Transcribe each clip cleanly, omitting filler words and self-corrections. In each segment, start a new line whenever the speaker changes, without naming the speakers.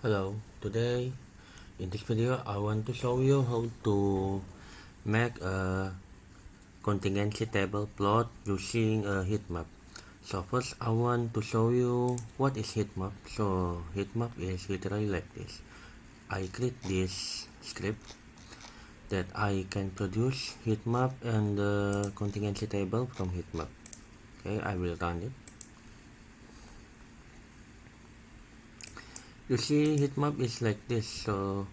Hello, today in this video I want to show you how to make a contingency table plot using a heat map. So first I want to show you what is heat map. So heat map is literally like this. I create this script that I can produce heat map and the contingency table from heat map. Okay, I will run it. You see heatmap is like this. So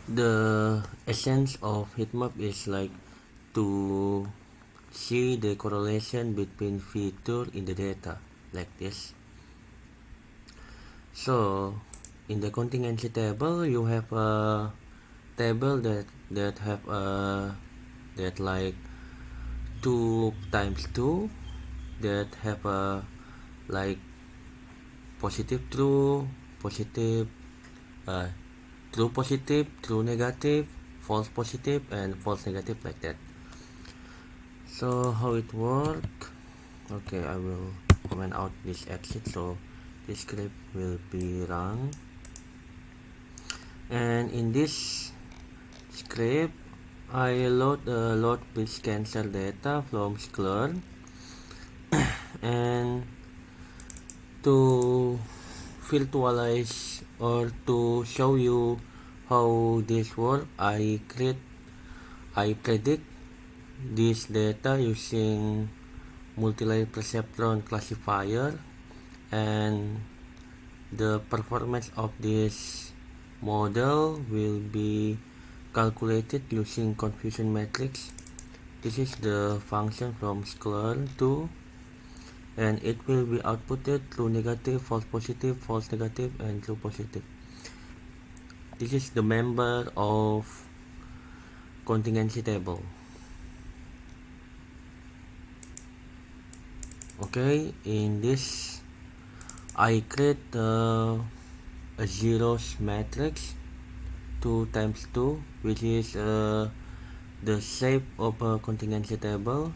the essence of heatmap is like to see the correlation between feature in the data like this. So in the contingency table you have a table that have a that like 2 times 2 that have a like positive true, positive, uh, true positive, true negative, false positive, and false negative, like that. So how it work? Okay, I will comment out this exit so this script will be run. And in this script, I load with cancel data from Sclern, and to virtualize or to show you how this work, I predict this data using multi-layer perceptron classifier, and the performance of this model will be calculated using confusion matrix. This is the function from Sclern 2, and it will be outputted true negative, false positive, false negative, and true positive. This is the member of contingency table. Okay, in this I create a zeros matrix 2 times 2, which is the shape of a contingency table.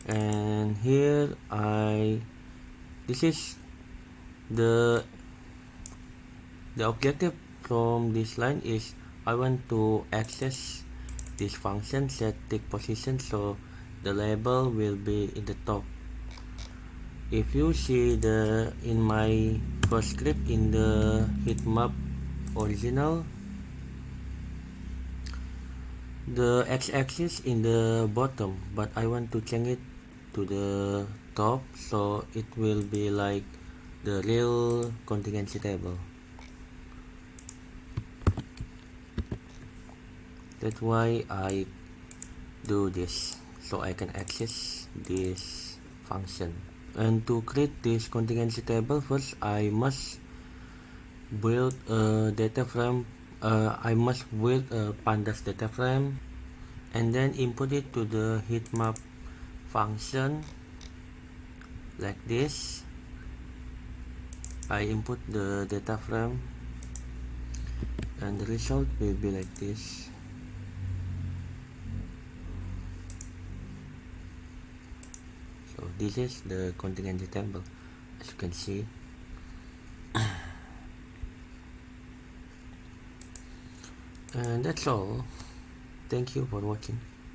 And here this is the objective from this line is I want to access this function set tick position, so the label will be in the top. If you see in my first script in the heatmap original, the x-axis in the bottom, but I want to change it to the top, so it will be like the real contingency table. That's why I do this, so I can access this function. And to create this contingency table, first I must build a data frame. I must build a pandas data frame and then input it to the heatmap function like this. I input the data frame and the result will be like this. So this is the contingency table, as you can see. And that's all. Thank you for watching.